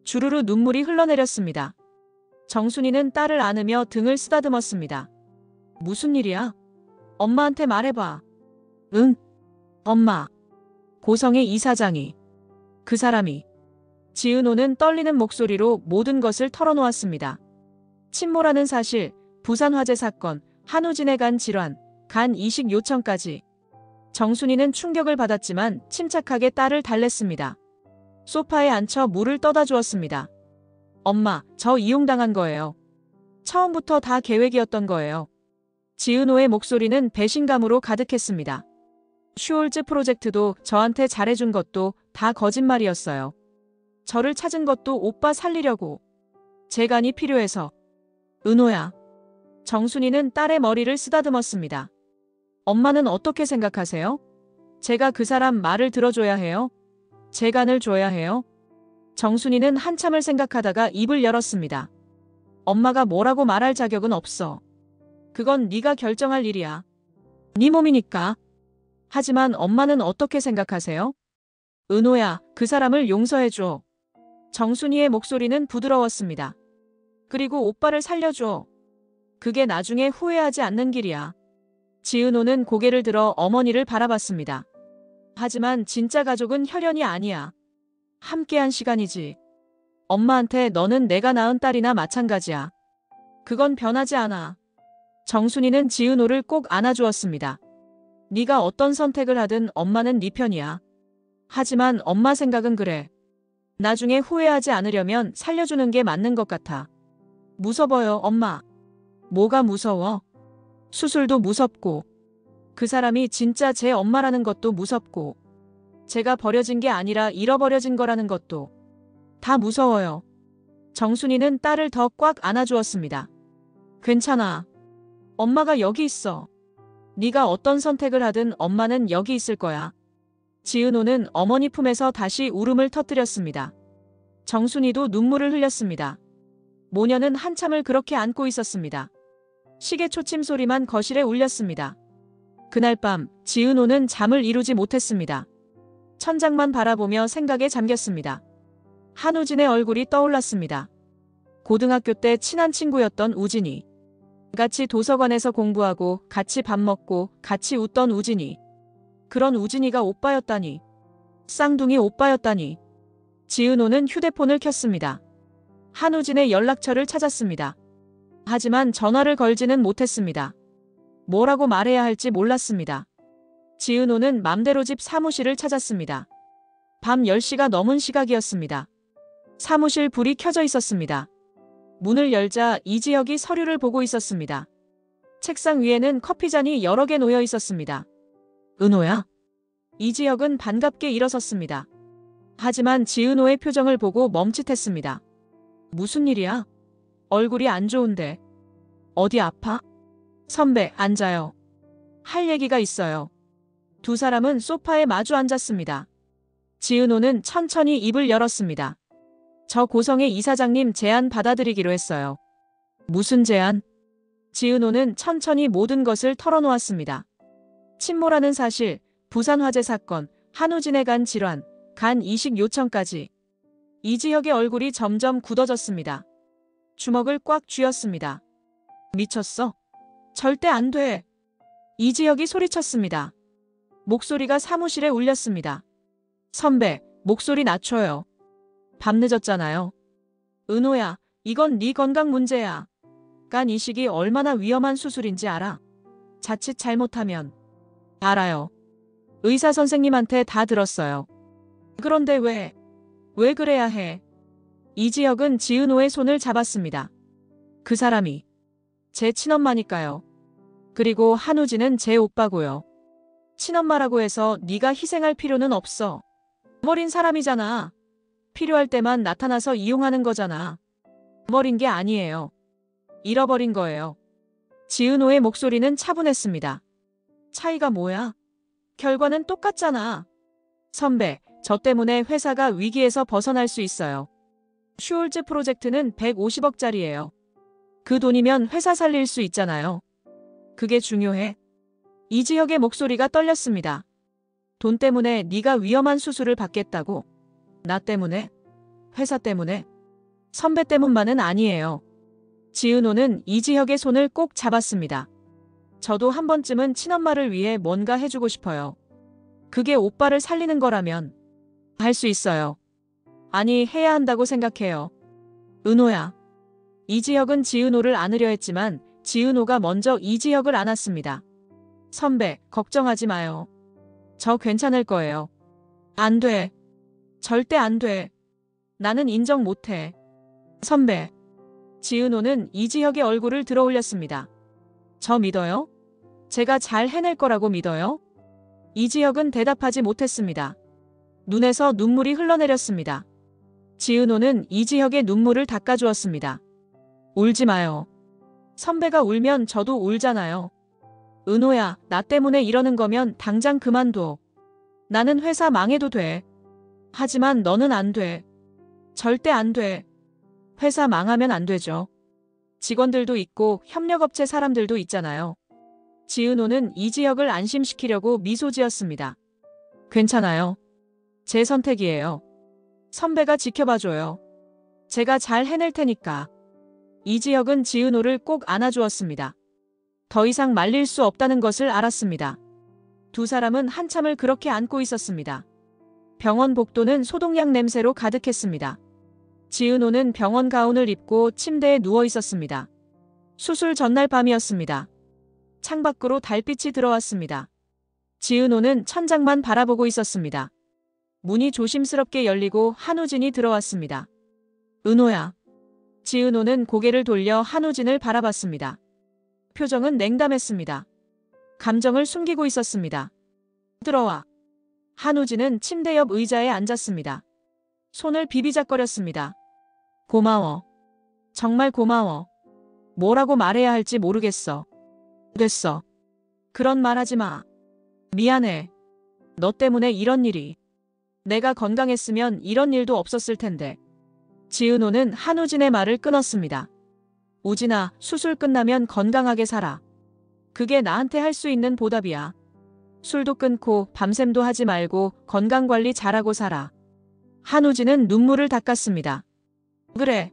주르르 눈물이 흘러내렸습니다. 정순이는 딸을 안으며 등을 쓰다듬었습니다. 무슨 일이야? 엄마한테 말해봐. 응, 엄마. 고성의 이사장이. 그 사람이. 지은호는 떨리는 목소리로 모든 것을 털어놓았습니다. 침몰하는 사실, 부산 화재 사건, 한우진에 간 질환, 간 이식 요청까지. 정순이는 충격을 받았지만 침착하게 딸을 달랬습니다. 소파에 앉혀 물을 떠다 주었습니다. 엄마, 저 이용당한 거예요. 처음부터 다 계획이었던 거예요. 지은호의 목소리는 배신감으로 가득했습니다. 슈올즈 프로젝트도 저한테 잘해준 것도 다 거짓말이었어요. 저를 찾은 것도 오빠 살리려고. 제 간이 필요해서. 은호야. 정순이는 딸의 머리를 쓰다듬었습니다. 엄마는 어떻게 생각하세요? 제가 그 사람 말을 들어줘야 해요? 제 간을 줘야 해요? 정순이는 한참을 생각하다가 입을 열었습니다. 엄마가 뭐라고 말할 자격은 없어. 그건 네가 결정할 일이야. 네 몸이니까. 하지만 엄마는 어떻게 생각하세요? 은호야, 그 사람을 용서해줘. 정순이의 목소리는 부드러웠습니다. 그리고 오빠를 살려줘. 그게 나중에 후회하지 않는 길이야. 지은호는 고개를 들어 어머니를 바라봤습니다. 하지만 진짜 가족은 혈연이 아니야. 함께한 시간이지. 엄마한테 너는 내가 낳은 딸이나 마찬가지야. 그건 변하지 않아. 정순이는 지은호를 꼭 안아주었습니다. 네가 어떤 선택을 하든 엄마는 네 편이야. 하지만 엄마 생각은 그래. 나중에 후회하지 않으려면 살려주는 게 맞는 것 같아. 무서워요, 엄마. 뭐가 무서워? 수술도 무섭고, 그 사람이 진짜 제 엄마라는 것도 무섭고, 제가 버려진 게 아니라 잃어버려진 거라는 것도 다 무서워요. 정순이는 딸을 더 꽉 안아주었습니다. 괜찮아. 엄마가 여기 있어. 네가 어떤 선택을 하든 엄마는 여기 있을 거야. 지은호는 어머니 품에서 다시 울음을 터뜨렸습니다. 정순이도 눈물을 흘렸습니다. 모녀는 한참을 그렇게 안고 있었습니다. 시계 초침 소리만 거실에 울렸습니다. 그날 밤 지은호는 잠을 이루지 못했습니다. 천장만 바라보며 생각에 잠겼습니다. 한우진의 얼굴이 떠올랐습니다. 고등학교 때 친한 친구였던 우진이. 같이 도서관에서 공부하고 같이 밥 먹고 같이 웃던 우진이. 그런 우진이가 오빠였다니. 쌍둥이 오빠였다니. 지은호는 휴대폰을 켰습니다. 한우진의 연락처를 찾았습니다. 하지만 전화를 걸지는 못했습니다. 뭐라고 말해야 할지 몰랐습니다. 지은호는 맘대로 집 사무실을 찾았습니다. 밤 10시가 넘은 시각이었습니다. 사무실 불이 켜져 있었습니다. 문을 열자 이지혁이 서류를 보고 있었습니다. 책상 위에는 커피잔이 여러 개 놓여 있었습니다. 은호야? 이지혁은 반갑게 일어섰습니다. 하지만 지은호의 표정을 보고 멈칫했습니다. 무슨 일이야? 얼굴이 안 좋은데. 어디 아파? 선배, 앉아요. 할 얘기가 있어요. 두 사람은 소파에 마주 앉았습니다. 지은호는 천천히 입을 열었습니다. 저 고성의 이사장님 제안 받아들이기로 했어요. 무슨 제안? 지은호는 천천히 모든 것을 털어놓았습니다. 침몰하는 사실, 부산 화재 사건, 한우진에 간 질환, 간 이식 요청까지. 이지혁의 얼굴이 점점 굳어졌습니다. 주먹을 꽉 쥐었습니다. 미쳤어? 절대 안 돼. 이지혁이 소리쳤습니다. 목소리가 사무실에 울렸습니다. 선배, 목소리 낮춰요. 밤늦었잖아요. 은호야, 이건 네 건강 문제야. 간 이식이 얼마나 위험한 수술인지 알아? 자칫 잘못하면. 알아요. 의사 선생님한테 다 들었어요. 그런데 왜 그래야 해? 이지혁은 지은호의 손을 잡았습니다. 그 사람이 제 친엄마니까요. 그리고 한우진은 제 오빠고요. 친엄마라고 해서 네가 희생할 필요는 없어. 어린 사람이잖아. 필요할 때만 나타나서 이용하는 거잖아. 버린 게 아니에요. 잃어버린 거예요. 지은호의 목소리는 차분했습니다. 차이가 뭐야? 결과는 똑같잖아. 선배, 저 때문에 회사가 위기에서 벗어날 수 있어요. 슈홀즈 프로젝트는 150억짜리예요. 그 돈이면 회사 살릴 수 있잖아요. 그게 중요해. 이지혁의 목소리가 떨렸습니다. 돈 때문에 네가 위험한 수술을 받겠다고? 나 때문에? 회사 때문에? 선배 때문만은 아니에요. 지은호는 이지혁의 손을 꼭 잡았습니다. 저도 한 번쯤은 친엄마를 위해 뭔가 해주고 싶어요. 그게 오빠를 살리는 거라면 할 수 있어요. 아니, 해야 한다고 생각해요. 은호야. 이지혁은 지은호를 안으려 했지만 지은호가 먼저 이지혁을 안았습니다. 선배, 걱정하지 마요. 저 괜찮을 거예요. 안 돼. 절대 안 돼. 나는 인정 못해. 선배. 지은호는 이지혁의 얼굴을 들어올렸습니다. 저 믿어요? 제가 잘 해낼 거라고 믿어요? 이지혁은 대답하지 못했습니다. 눈에서 눈물이 흘러내렸습니다. 지은호는 이지혁의 눈물을 닦아주었습니다. 울지 마요. 선배가 울면 저도 울잖아요. 은호야, 나 때문에 이러는 거면 당장 그만둬. 나는 회사 망해도 돼. 하지만 너는 안 돼. 절대 안 돼. 회사 망하면 안 되죠. 직원들도 있고 협력업체 사람들도 있잖아요. 지은호는 이지혁을 안심시키려고 미소 지었습니다. 괜찮아요. 제 선택이에요. 선배가 지켜봐줘요. 제가 잘 해낼 테니까. 이지혁은 지은호를 꼭 안아주었습니다. 더 이상 말릴 수 없다는 것을 알았습니다. 두 사람은 한참을 그렇게 안고 있었습니다. 병원 복도는 소독약 냄새로 가득했습니다. 지은호는 병원 가운을 입고 침대에 누워 있었습니다. 수술 전날 밤이었습니다. 창밖으로 달빛이 들어왔습니다. 지은호는 천장만 바라보고 있었습니다. 문이 조심스럽게 열리고 한우진이 들어왔습니다. 은호야. 지은호는 고개를 돌려 한우진을 바라봤습니다. 표정은 냉담했습니다. 감정을 숨기고 있었습니다. 들어와. 한우진은 침대 옆 의자에 앉았습니다. 손을 비비작거렸습니다. 고마워. 정말 고마워. 뭐라고 말해야 할지 모르겠어. 됐어. 그런 말 하지 마. 미안해. 너 때문에 이런 일이. 내가 건강했으면 이런 일도 없었을 텐데. 지은호는 한우진의 말을 끊었습니다. 우진아, 수술 끝나면 건강하게 살아. 그게 나한테 할 수 있는 보답이야. 술도 끊고 밤샘도 하지 말고 건강관리 잘하고 살아. 한우진은 눈물을 닦았습니다. 그래.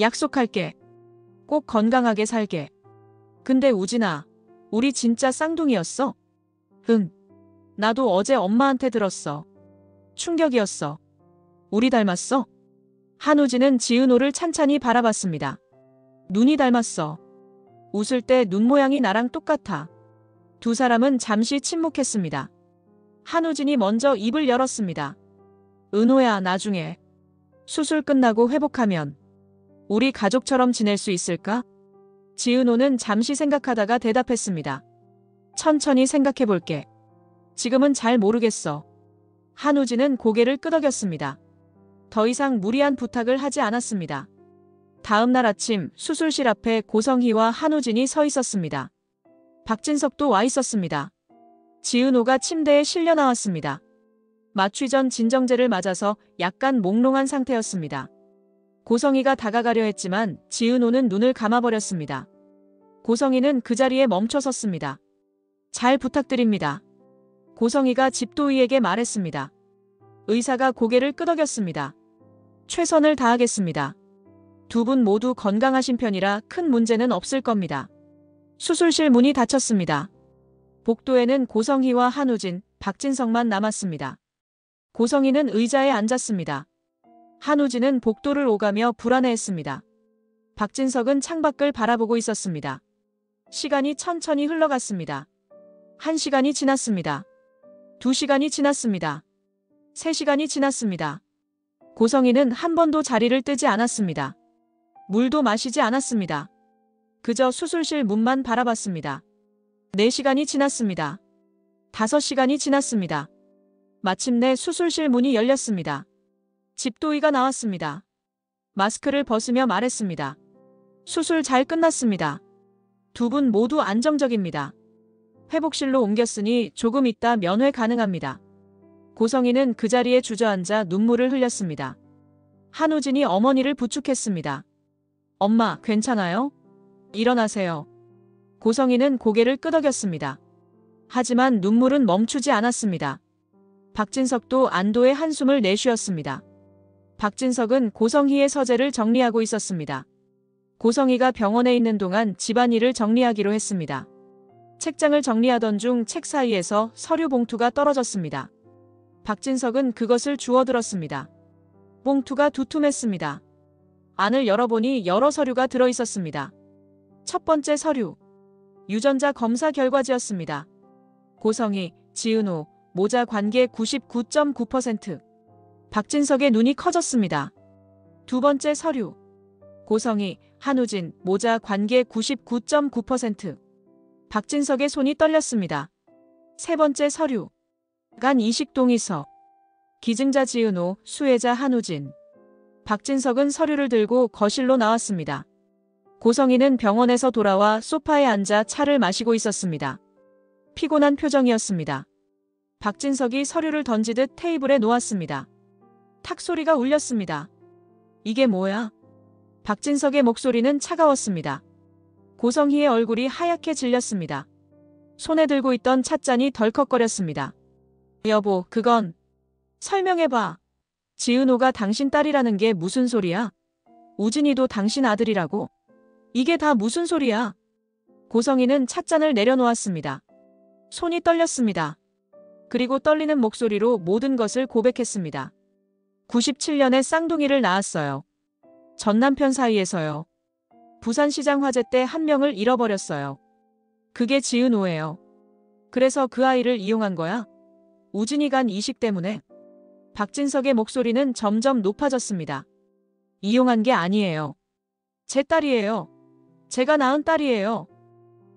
약속할게. 꼭 건강하게 살게. 근데 우진아, 우리 진짜 쌍둥이였어? 응. 나도 어제 엄마한테 들었어. 충격이었어. 우리 닮았어? 한우진은 지은호를 찬찬히 바라봤습니다. 눈이 닮았어. 웃을 때 눈 모양이 나랑 똑같아. 두 사람은 잠시 침묵했습니다. 한우진이 먼저 입을 열었습니다. 은호야, 나중에 수술 끝나고 회복하면 우리 가족처럼 지낼 수 있을까? 지은호는 잠시 생각하다가 대답했습니다. 천천히 생각해 볼게. 지금은 잘 모르겠어. 한우진은 고개를 끄덕였습니다. 더 이상 무리한 부탁을 하지 않았습니다. 다음 날 아침 수술실 앞에 고성희와 한우진이 서 있었습니다. 박진석도 와 있었습니다. 지은호가 침대에 실려 나왔습니다. 마취 전 진정제를 맞아서 약간 몽롱한 상태였습니다. 고성희가 다가가려 했지만 지은호는 눈을 감아버렸습니다. 고성희는 그 자리에 멈춰 섰습니다. 잘 부탁드립니다. 고성희가 집도의에게 말했습니다. 의사가 고개를 끄덕였습니다. 최선을 다하겠습니다. 두 분 모두 건강하신 편이라 큰 문제는 없을 겁니다. 수술실 문이 닫혔습니다. 복도에는 고성희와 한우진, 박진석만 남았습니다. 고성희는 의자에 앉았습니다. 한우진은 복도를 오가며 불안해했습니다. 박진석은 창밖을 바라보고 있었습니다. 시간이 천천히 흘러갔습니다. 1시간이 지났습니다. 2시간이 지났습니다. 3시간이 지났습니다. 고성이는 한 번도 자리를 뜨지 않았습니다. 물도 마시지 않았습니다. 그저 수술실 문만 바라봤습니다. 4시간이 지났습니다. 5시간이 지났습니다. 마침내 수술실 문이 열렸습니다. 집도의가 나왔습니다. 마스크를 벗으며 말했습니다. 수술 잘 끝났습니다. 2분 모두 안정적입니다. 회복실로 옮겼으니 조금 있다 면회 가능합니다. 고성이는 그 자리에 주저앉아 눈물을 흘렸습니다. 한우진이 어머니를 부축했습니다. 엄마, 괜찮아요? 일어나세요. 고성이는 고개를 끄덕였습니다. 하지만 눈물은 멈추지 않았습니다. 박진석도 안도의 한숨을 내쉬었습니다. 박진석은 고성희의 서재를 정리하고 있었습니다. 고성희가 병원에 있는 동안 집안일을 정리하기로 했습니다. 책장을 정리하던 중 책 사이에서 서류 봉투가 떨어졌습니다. 박진석은 그것을 주워들었습니다. 봉투가 두툼했습니다. 안을 열어보니 여러 서류가 들어있었습니다. 첫 번째 서류. 유전자 검사 결과지였습니다. 고성희, 지은호, 모자 관계 99.9%. 박진석의 눈이 커졌습니다. 두 번째 서류. 고성희, 한우진, 모자 관계 99.9%. 박진석의 손이 떨렸습니다. 세 번째 서류. 간 이식 동의서. 기증자 지은호, 수혜자 한우진. 박진석은 서류를 들고 거실로 나왔습니다. 고성희는 병원에서 돌아와 소파에 앉아 차를 마시고 있었습니다. 피곤한 표정이었습니다. 박진석이 서류를 던지듯 테이블에 놓았습니다. 탁 소리가 울렸습니다. 이게 뭐야? 박진석의 목소리는 차가웠습니다. 고성희의 얼굴이 하얗게 질렸습니다. 손에 들고 있던 찻잔이 덜컥거렸습니다. 여보, 그건... 설명해봐. 지은호가 당신 딸이라는 게 무슨 소리야? 우진이도 당신 아들이라고? 이게 다 무슨 소리야? 고성희는 찻잔을 내려놓았습니다. 손이 떨렸습니다. 그리고 떨리는 목소리로 모든 것을 고백했습니다. 97년에 쌍둥이를 낳았어요. 전 남편 사이에서요. 부산시장 화재 때 한 명을 잃어버렸어요. 그게 지은호예요. 그래서 그 아이를 이용한 거야? 우진이 간 이식 때문에? 박진석의 목소리는 점점 높아졌습니다. 이용한 게 아니에요. 제 딸이에요. 제가 낳은 딸이에요.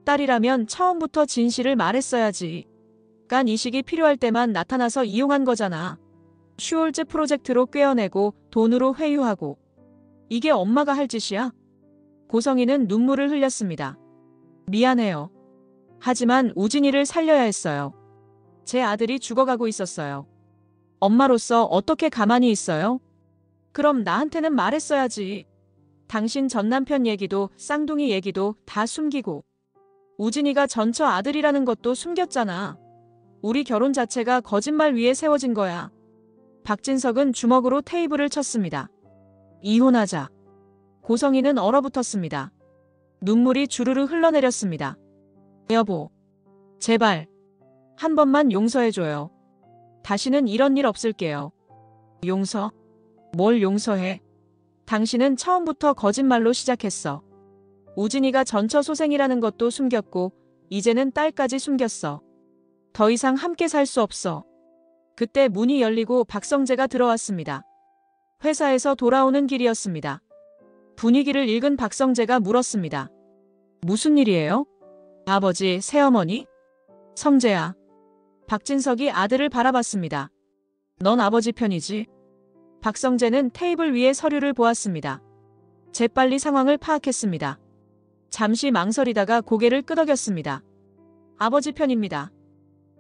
딸이라면 처음부터 진실을 말했어야지. 간 이식이 필요할 때만 나타나서 이용한 거잖아. 슈홀즈 프로젝트로 꿰어내고 돈으로 회유하고. 이게 엄마가 할 짓이야? 고성희는 눈물을 흘렸습니다. 미안해요. 하지만 우진이를 살려야 했어요. 제 아들이 죽어가고 있었어요. 엄마로서 어떻게 가만히 있어요? 그럼 나한테는 말했어야지. 당신 전 남편 얘기도 쌍둥이 얘기도 다 숨기고 우진이가 전처 아들이라는 것도 숨겼잖아. 우리 결혼 자체가 거짓말 위에 세워진 거야. 박진석은 주먹으로 테이블을 쳤습니다. 이혼하자. 고성희는 얼어붙었습니다. 눈물이 주르르 흘러내렸습니다. 여보, 제발 한 번만 용서해줘요. 다시는 이런 일 없을게요. 용서? 뭘 용서해? 당신은 처음부터 거짓말로 시작했어. 우진이가 전처소생이라는 것도 숨겼고 이제는 딸까지 숨겼어. 더 이상 함께 살 수 없어. 그때 문이 열리고 박성재가 들어왔습니다. 회사에서 돌아오는 길이었습니다. 분위기를 읽은 박성재가 물었습니다. 무슨 일이에요? 아버지, 새어머니? 성재야. 박진석이 아들을 바라봤습니다. 넌 아버지 편이지? 박성재는 테이블 위에 서류를 보았습니다. 재빨리 상황을 파악했습니다. 잠시 망설이다가 고개를 끄덕였습니다. 아버지 편입니다.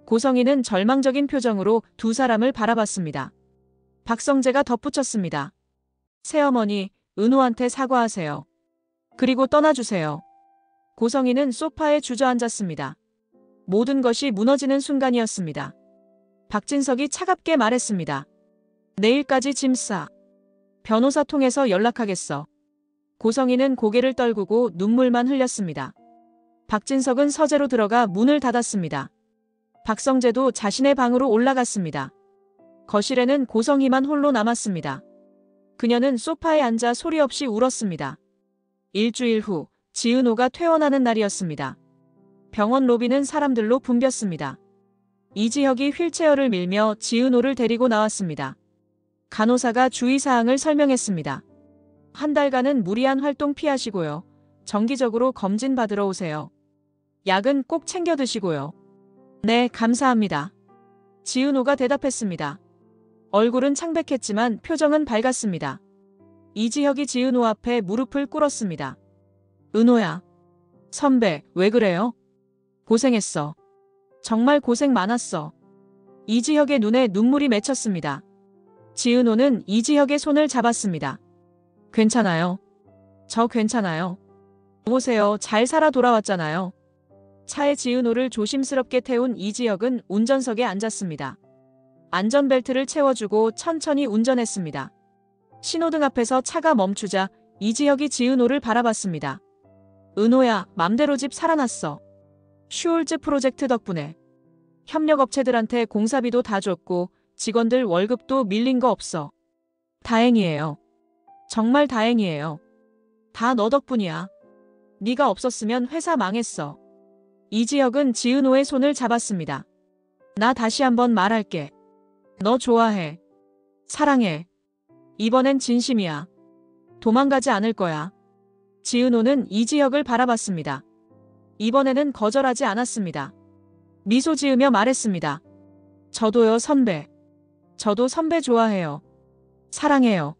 고성희는 절망적인 표정으로 두 사람을 바라봤습니다. 박성재가 덧붙였습니다. 새어머니, 은호한테 사과하세요. 그리고 떠나주세요. 고성희는 소파에 주저앉았습니다. 모든 것이 무너지는 순간이었습니다. 박진석이 차갑게 말했습니다. 내일까지 짐 싸. 변호사 통해서 연락하겠어. 고성희는 고개를 떨구고 눈물만 흘렸습니다. 박진석은 서재로 들어가 문을 닫았습니다. 박성재도 자신의 방으로 올라갔습니다. 거실에는 고성희만 홀로 남았습니다. 그녀는 소파에 앉아 소리 없이 울었습니다. 일주일 후 지은호가 퇴원하는 날이었습니다. 병원 로비는 사람들로 붐볐습니다. 이지혁이 휠체어를 밀며 지은호를 데리고 나왔습니다. 간호사가 주의사항을 설명했습니다. 한 달간은 무리한 활동 피하시고요. 정기적으로 검진 받으러 오세요. 약은 꼭 챙겨 드시고요. 네, 감사합니다. 지은호가 대답했습니다. 얼굴은 창백했지만 표정은 밝았습니다. 이지혁이 지은호 앞에 무릎을 꿇었습니다. 은호야. 선배, 왜 그래요? 고생했어. 정말 고생 많았어. 이지혁의 눈에 눈물이 맺혔습니다. 지은호는 이지혁의 손을 잡았습니다. 괜찮아요. 저 괜찮아요. 오세요. 잘 살아 돌아왔잖아요. 차에 지은호를 조심스럽게 태운 이지혁은 운전석에 앉았습니다. 안전벨트를 채워주고 천천히 운전했습니다. 신호등 앞에서 차가 멈추자 이지혁이 지은호를 바라봤습니다. 은호야, 맘대로 집 살아났어. 슈홀즈 프로젝트 덕분에. 협력업체들한테 공사비도 다 줬고 직원들 월급도 밀린 거 없어. 다행이에요. 정말 다행이에요. 다 너 덕분이야. 네가 없었으면 회사 망했어. 이지혁은 지은호의 손을 잡았습니다. 나 다시 한번 말할게. 너 좋아해. 사랑해. 이번엔 진심이야. 도망가지 않을 거야. 지은호는 이지혁을 바라봤습니다. 이번에는 거절하지 않았습니다. 미소 지으며 말했습니다. 저도요, 선배. 저도 선배 좋아해요. 사랑해요.